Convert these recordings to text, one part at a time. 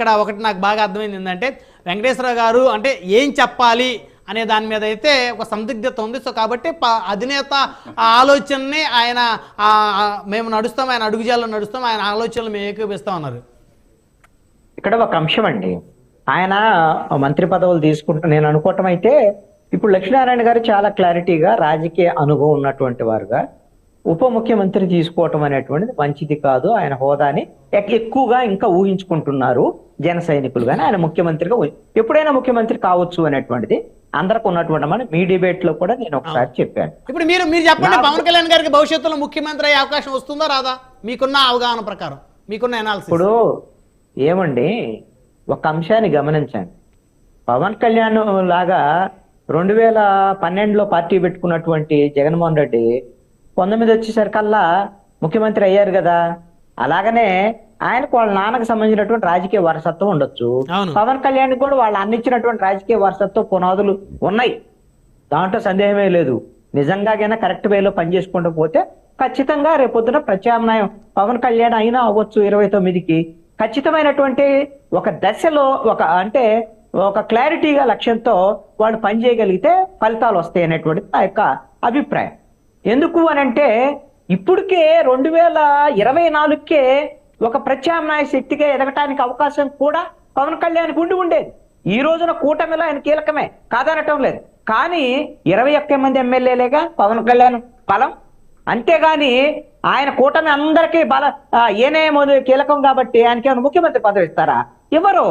ఇక్కడ ఒకటి నాకు బాగా అర్థమైంది ఏంటంటే వెంకటేశ్వరరావు గారు అంటే ఏం చెప్పాలి అనే దాని మీద అయితే ఒక సందిగ్ధత ఉంది. సో కాబట్టి అధినేత ఆ ఆలోచనని ఆయన మేము నడుస్తాం, ఆయన అడుగుజాల్లో నడుస్తాం, ఆయన ఆలోచనలు మేము ఏకీపిస్తాం అన్నారు. ఇక్కడ ఒక అంశం అండి, ఆయన మంత్రి పదవులు తీసుకుంటూ నేను అనుకోవటం అయితే ఇప్పుడు లక్ష్మీనారాయణ గారు చాలా క్లారిటీగా రాజకీయ అనుభవం ఉన్నటువంటి వారుగా ఉప ముఖ్యమంత్రి తీసుకోవటం అనేటువంటిది మంచిది కాదు, ఆయన హోదాని ఎక్కువగా ఇంకా ఊహించుకుంటున్నారు జన సైనికులు. కానీ ఆయన ముఖ్యమంత్రిగా ఎప్పుడైనా ముఖ్యమంత్రి కావచ్చు అనేటువంటిది అందరికి ఉన్నటువంటి మన మీ డిబేట్ లో కూడా నేను ఒకసారి చెప్పాను. ఇప్పుడు మీరు చెప్పండి, పవన్ కళ్యాణ్ గారికి భవిష్యత్తులో ముఖ్యమంత్రి అయ్యే అవకాశం వస్తుందా రాదా మీకున్న అవగాహన ప్రకారం, మీకున్న అనాలిసిస్? ఇప్పుడు ఏమండి, ఒక అంశాన్ని గమనించండి. పవన్ కళ్యాణ్ లాగా 2012లో పార్టీ పెట్టుకున్నటువంటి జగన్మోహన్ రెడ్డి 19 వచ్చేసరికల్లా ముఖ్యమంత్రి అయ్యారు కదా. అలాగనే ఆయనకు వాళ్ళ నాన్నకు సంబంధించినటువంటి రాజకీయ వారసత్వం ఉండొచ్చు. పవన్ కళ్యాణ్ కూడా వాళ్ళ అన్నిచ్చినటువంటి రాజకీయ వారసత్వ పునాదులు ఉన్నాయి, దాంట్లో సందేహమే లేదు. నిజంగాగైనా కరెక్ట్ వేలో పనిచేసుకుంటూ పోతే ఖచ్చితంగా రేపొద్దున ప్రత్యామ్నాయం పవన్ కళ్యాణ్ అయినా అవ్వచ్చు 29కి. ఖచ్చితమైనటువంటి ఒక దశలో ఒక క్లారిటీగా లక్ష్యంతో వాళ్ళు పనిచేయగలిగితే ఫలితాలు వస్తాయి అనేటువంటిది నా యొక్క అభిప్రాయం. ఎందుకు అనంటే ఇప్పటికే 2024కే ఒక ప్రత్యామ్నాయ శక్తిగా ఎదగటానికి అవకాశం కూడా పవన్ కళ్యాణ్కి ఉండేది. ఈ రోజున కూటమిలో ఆయన కీలకమే, కాదనటం లేదు. కానీ 21 మంది ఎమ్మెల్యేలేగా పవన్ కళ్యాణ్ బలం. అంతేగాని ఆయన కూటమి అందరికీ ఏనే కీలకం కాబట్టి ఆయనకి ముఖ్యమంత్రి పదవి ఇస్తారా? ఎవరు?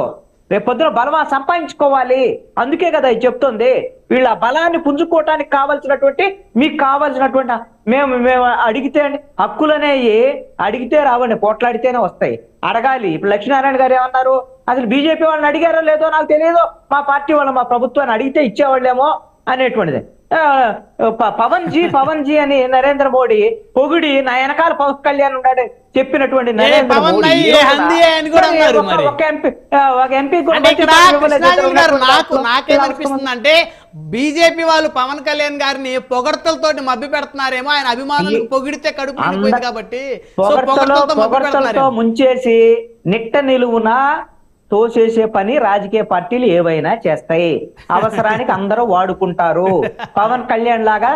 రేపొద్దున బలమా సంపాదించుకోవాలి. అందుకే కదా ఇది చెప్తుంది, వీళ్ళ బలాన్ని పుంజుకోవటానికి కావాల్సినటువంటి మీకు కావాల్సినటువంటి మేము అడిగితే హక్కులనేవి అడిగితే రావండి, పోట్లాడితేనే వస్తాయి. అడగాలి. ఇప్పుడు లక్ష్మీనారాయణ గారు ఏమన్నారు, అసలు బీజేపీ వాళ్ళని అడిగారో లేదో నాకు తెలియదు, మా పార్టీ వాళ్ళు మా ప్రభుత్వాన్ని అడిగితే ఇచ్చేవాళ్ళేమో అనేటువంటిది. పవన్ జీ అని నరేంద్ర మోడీ పొగిడి నా వెనకాల పవన్ కళ్యాణ్ ఉన్నాడు చెప్పినటువంటి నరేంద్ర మోడీ నాకేమనిపిస్తుందంటే బీజేపీ వాళ్ళు పవన్ కళ్యాణ్ గారిని పొగడ్తలతోటి మభ్య పెడుతున్నారేమో, ఆయన అభిమానులు పొగిడితే కడుపు నిండిపోయింది కాబట్టి పొగడ్తలతో ముంచేసి నిట్ట నిలువున తోసేసే పని రాజకీయ పార్టీలు ఏవైనా చేస్తాయి. అవసరానికి అందరూ వాడుకుంటారు. పవన్ కళ్యాణ్ లాగా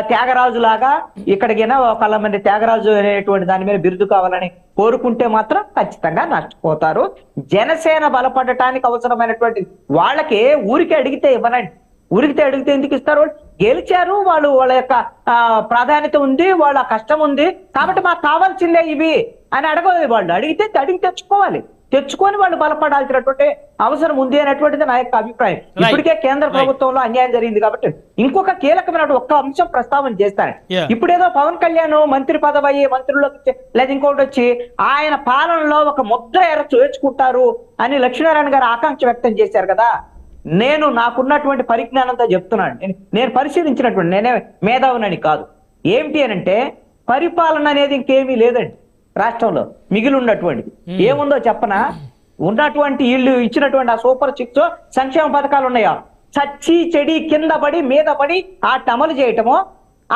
త్యాగరాజు లాగా ఇక్కడికైనా ఒకళ్ళ మంది త్యాగరాజు అనేటువంటి దాని మీద బిరుదు కావాలని కోరుకుంటే మాత్రం ఖచ్చితంగా నష్టపోతారు. జనసేన బలపడటానికి అవసరమైనటువంటి వాళ్ళకి ఊరికే అడిగితే ఇవ్వనండి. ఊరికితే అడిగితే ఎందుకు ఇస్తారు? గెలిచారు వాళ్ళు, వాళ్ళ యొక్క ప్రాధాన్యత ఉంది, వాళ్ళ కష్టం ఉంది కాబట్టి మాకు కావాల్సిందే ఇవి అని అడగదు. వాళ్ళు అడిగి తెచ్చుకొని వాళ్ళు బలపడాల్సినటువంటి అవసరం ఉంది అనేటువంటిది నా యొక్క అభిప్రాయం. ఇప్పటికే కేంద్ర ప్రభుత్వంలో అన్యాయం జరిగింది కాబట్టి ఇంకొక కీలకమైన ఒక్క అంశం ప్రస్తావన చేస్తాను. ఇప్పుడేదో పవన్ కళ్యాణ్ మంత్రి పదవి అయ్యి మంత్రుల్లోకి లేదా ఇంకోటి వచ్చి ఆయన పాలనలో ఒక ముద్ర చేర్చుకుంటారు అని లక్ష్మీనారాయణ గారు ఆకాంక్ష వ్యక్తం చేశారు కదా. నేను నాకున్నటువంటి పరిజ్ఞానంతో చెప్తున్నాను, నేను పరిశీలించినటువంటి, నేనే మేధావునని కాదు. ఏమిటి అనంటే పరిపాలన అనేది ఇంకేమీ లేదండి రాష్ట్రంలో. మిగిలి ఉన్నటువంటిది ఏముందో చెప్పనా? ఉన్నటువంటి వీళ్ళు ఇచ్చినటువంటి ఆ సూపర్ 6 సంక్షేమ పథకాలు ఉన్నాయా, చచ్చి చెడి కింద పడి మీద పడి వాటిని అమలు చేయటము,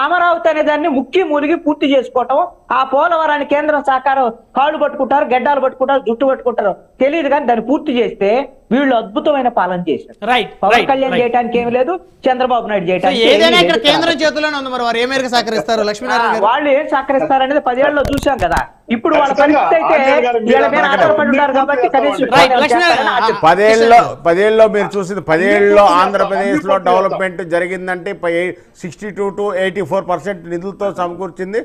అమరావతి అనే దాన్ని ములిగి పూర్తి చేసుకోవటం, ఆ పోలవరాన్ని కేంద్రం సహకారం కాళ్ళు పట్టుకుంటారు, గడ్డాలు పట్టుకుంటారు, జుట్టు పట్టుకుంటారు తెలియదు, కానీ దాన్ని పూర్తి చేస్తే వీళ్ళు అద్భుతమైన పాలన చేశారు. పవన్ కళ్యాణ్ చేయడానికి ఏమి లేదు, చంద్రబాబు నాయుడు చేయడానికి కేంద్రం చేతుల్లోనే ఉంది. మరి వారు ఏ మేరకు సహకరిస్తారు? లక్ష్మీనారాయణ వాళ్ళు ఏం సహకరిస్తారు అనేది 10 ఏళ్ళలో చూసాం కదా. ఇప్పుడు వాళ్ళ పరిస్థితి అయితే వీళ్ళ మీద ఆధారపడి ఉన్నారు కాబట్టి కనీసం 10 ఏళ్ళలో మీరు చూసింది, 10 ఏళ్ళలో ఆంధ్రప్రదేశ్ లో డెవలప్మెంట్ జరిగిందంటే 62 to 84% నిధులతో సమకూర్చింది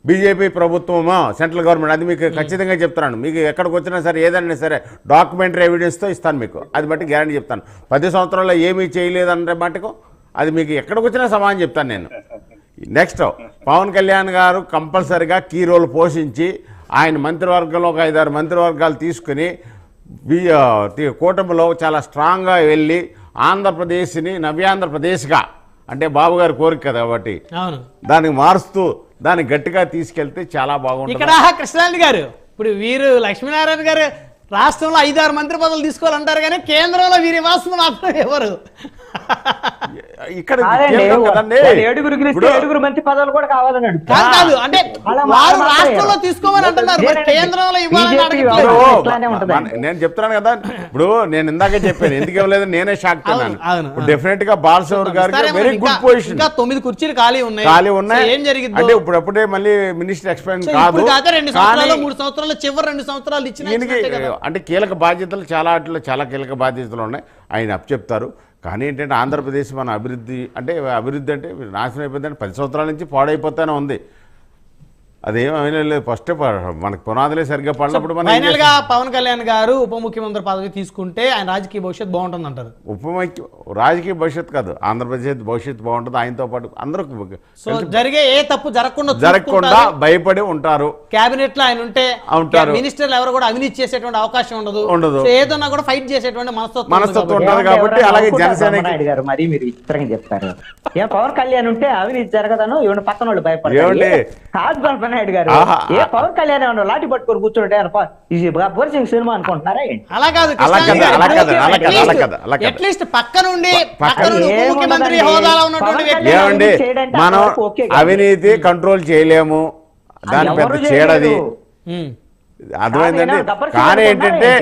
బీజేపీ ప్రభుత్వమా, సెంట్రల్ గవర్నమెంట్. అది మీకు ఖచ్చితంగా చెప్తున్నాను. మీకు ఎక్కడికి వచ్చినా సరే ఏదైనా సరే డాక్యుమెంటరీ ఎవిడెన్స్తో ఇస్తాను మీకు, అది బట్టి గ్యారంటీ చెప్తాను. 10 సంవత్సరాల్లో ఏమీ చేయలేదన్న మటుకు అది మీకు ఎక్కడికి వచ్చినా సమానం చెప్తాను నేను. నెక్స్ట్ పవన్ కళ్యాణ్ గారు కంపల్సరిగా కీ రోల్ పోషించి ఆయన మంత్రివర్గంలో ఒక 5-6 మంత్రివర్గాలు తీసుకుని కూటమిలో చాలా స్ట్రాంగ్గా వెళ్ళి ఆంధ్రప్రదేశ్ని నవ్యాంధ్రప్రదేశ్గా, అంటే బాబు గారి కోరిక కదా కాబట్టి దానికి మారుస్తూ దాన్ని గట్టిగా తీసుకెళ్తే చాలా బాగుంటుంది. ఇక్కడ కృష్ణారెడ్డి గారు, ఇప్పుడు వీరు లక్ష్మీనారాయణ గారు రాష్ట్రంలో 5-6 మంత్రి పదవులు తీసుకోవాలంటారు కానీ కేంద్రంలో వీరి వాసన మాత్రం ఎవరు? ఇక్కడ కాదండి, కీలకం కదండి. వాళ్ళు ఏడుగురికి ఇస్తే ఇప్పుడు ఏడుగురు మంత్రి పదవులు కూడా కావాలని కాదు కాదు అంటే అలా వారు మాట్లాడారు. రాష్ట్రంలో తీసుకోమని అంటున్నారు, మరి లేదండి. కేంద్రంలో ఇవ్వాలని BJP అడగట్లేదు. వ్యవహారం ఇట్లానే ఉంటదండి. నేను చెప్తున్నాను కదా, ఇప్పుడు నేను ఇందాకే చెప్పాను ఎందుకు ఇవ్వలేదు, నేనే షాక్ తిన్నాను. అవును. ఇప్పుడు డెఫినెట్ గా బాలశౌర్ గారికి ఇస్తారేమో, వెరీ ఇంకా- గుడ్ పొజిషన్, ఇంకా 9 కుర్చీలు ఖాళీ ఉన్నాయి. ఖాళీ ఉన్నాయి. సో ఏం జరిగింది అంటే ఇప్పుడప్పుడే మళ్ళీ మినిస్టర్ ఎక్స్పెండ్ సో కాదు ఇప్పుడు కాక 2 కానీ సంవత్సరాలు 3 సంవత్సరాలు చివరి 2 సంవత్సరాలు ఇచ్చినా ఈయనకి ఇచ్చినట్టే కదా. అంటే కీలక బాధ్యతలు చాలా కీలక బాధ్యతలు ఉన్నాయి, ఆయన చెప్తారు. కానీ ఏంటంటే ఆంధ్రప్రదేశ్ మన అభివృద్ధి అంటే నాశనం అయిపోతుందంటే 10 సంవత్సరాల నుంచి పాడైపోతానే ఉంది. అదేమైనా లేదు, ఫస్ట్ మనకు పునాదులే సరిగ్గా పడినప్పుడు మనం ఫైనల్ గా పవన్ కళ్యాణ్ గారు ఉప ముఖ్యమంత్రి పదవి తీసుకుంటే ఆయన రాజకీయ భవిష్యత్తు బాగుంటుంది అంటారు. రాజకీయ భవిష్యత్తు కాదు, ఆంధ్రప్రదేశ్ భవిష్యత్తు బాగుంటుంది. ఆయనతో పాటు అందరూ సో జరిగే ఏ తప్పు జరగకుండా భయపడి ఉంటారు. కేబినెట్ లో ఆయన ఉంటే ఉంటారు. మినిస్టర్లు ఎవరు కూడా అవినీతి చేసేటువంటి అవకాశం ఉండదు. ఉండదు. సో ఏదన్నా కూడా ఫైట్ చేసేటువంటి మనస్తత్వం మనస్తత్వం ఉంటుంది కాబట్టి అలాగే జనసేన గారు మరి మీరు విచిత్రంగా చెప్తారు. ఏ పవన్ కళ్యాణ్ ఉంటే అవినీతి జరగదను ఇవన్న పక్కన వాళ్ళు భయపడతారు. ఏమండి? కాదు నాయుడు గారు, ఆహా. ఏ పవన్ కళ్యాణ్ ఏమన్నా లాఠీ పట్టుకొని కూర్చుంటే బోర్సింగ్ సినిమా అనుకుంటున్నారా ఏంటి? అలా కాదు అట్లీస్ట్ పక్క నుండి ముఖ్యమంత్రి హోదాలో ఉన్నటువంటి వ్యక్తి ఏమండి మనం అవినీతి కంట్రోల్ చేయలేము, దాని పెద్ద చేయడది అర్థమైందండి. కానీ ఏంటంటే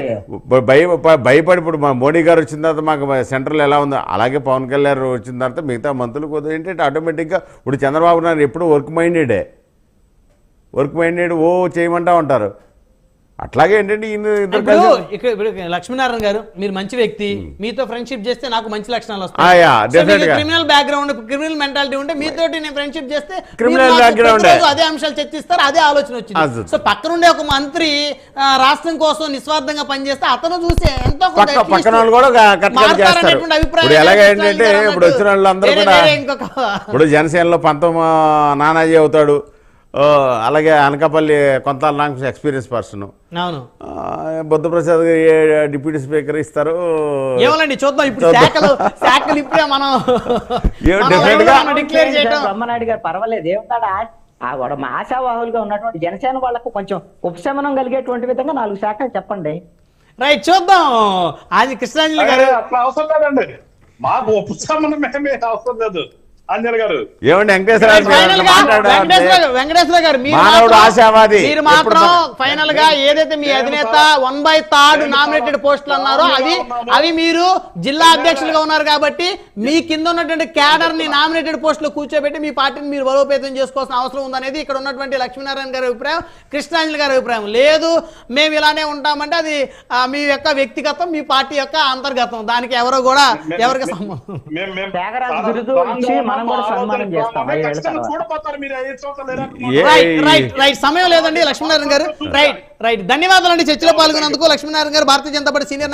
భయపడి ఇప్పుడు మా మోడీ గారు వచ్చిన తర్వాత మాకు సెంట్రల్ ఎలా ఉందో అలాగే పవన్ కళ్యాణ్ వచ్చిన తర్వాత మిగతా మంత్రులు కొద్దిగా ఏంటంటే ఆటోమేటిక్గా ఇప్పుడు చంద్రబాబు నాయుడు ఎప్పుడు వర్క్ మైండెడ్ ఓ చేయమంటా ఉంటారు. అట్లాగే ఏంటంటే ఇప్పుడు లక్ష్మీనారాయణ గారు మీరు మంచి వ్యక్తి, మీతో ఫ్రెండ్షిప్ చేస్తే నాకు మంచి లక్షణాలు వస్తాయి. క్రిమినల్ బ్యాక్గ్రౌండ్ క్రిమినల్ మెంటాలిటీ ఉంటే మీతో నేను ఫ్రెండ్షిప్ చేస్తే క్రిమినల్ బ్యాక్గ్రౌండ్ అదే అంశాలు చర్చిస్తారు, అదే ఆలోచన వచ్చింది. సో పక్కనుండే ఒక మంత్రి రాష్ట్రం కోసం నిస్వార్థంగా పనిచేస్తే అతను చూసే ఎంతో పక్కన వాళ్ళు కూడా ఇప్పుడు ఎలాగేంటంటే ఇప్పుడు వచ్చిన వాళ్ళందరూ కూడా ఇప్పుడు జనసేనలో నానాజీ అవుతాడు, అలాగే అనకాపల్లి కొంత నాకు experience person, Buddha Prasad deputy speaker ఇస్తారు. ఏమోనండి చూద్దాం ఇప్పుడు శాఖలు ఇప్పుడే మనం డిక్లేర్ చేయడం. బ్రహ్మనాయుడు గారు పర్వాలేదు, ఏమవుతాడా ఆశావాహులుగా ఉన్నటువంటి జనసేన వాళ్ళకు కొంచెం ఉపశమనం కలిగేటువంటి విధంగా 4 శాఖలు చెప్పండి. రైట్, చూద్దాం. అది కృష్ణాంజలి గారు అట్లా అవసరం లేదండి, మాకు ఉపశమనం ఏమీ అవసరం లేదు. అంజలి గారు ఏమండి వెంకటేశ్వర గారు మీరు మాత్రం ఫైనల్ గా ఏదైతే మీ అధినేత 1/3 నామినేటెడ్ పోస్టులు అన్నారో అవి మీరు జిల్లా అధ్యక్షులుగా ఉన్నారు కాబట్టి మీ కింద ఉన్నటువంటి క్యాడర్ ని నామినేటెడ్ పోస్టులు కూర్చోబెట్టి మీ పార్టీని మీరు బలోపేతం చేసుకోవాల్సిన అవసరం ఉందనేది ఇక్కడ ఉన్నటువంటి లక్ష్మీనారాయణ గారి అభిప్రాయం, కృష్ణాంజలి గారి అభిప్రాయం. లేదు మేము ఇలానే ఉంటామంటే అది మీ యొక్క వ్యక్తిగతం, మీ పార్టీ యొక్క అంతర్గతం, దానికి ఎవరో కూడా ఎవరికి సంబంధం. సమయం లేదండి లక్ష్మీనారాయణ గారు. రైట్ ధన్యవాదాలు అండి చర్చలో పాల్గొన్నందుకు. లక్ష్మీనారాయణ గారు భారతీయ జనతా పార్టీ సీనియర్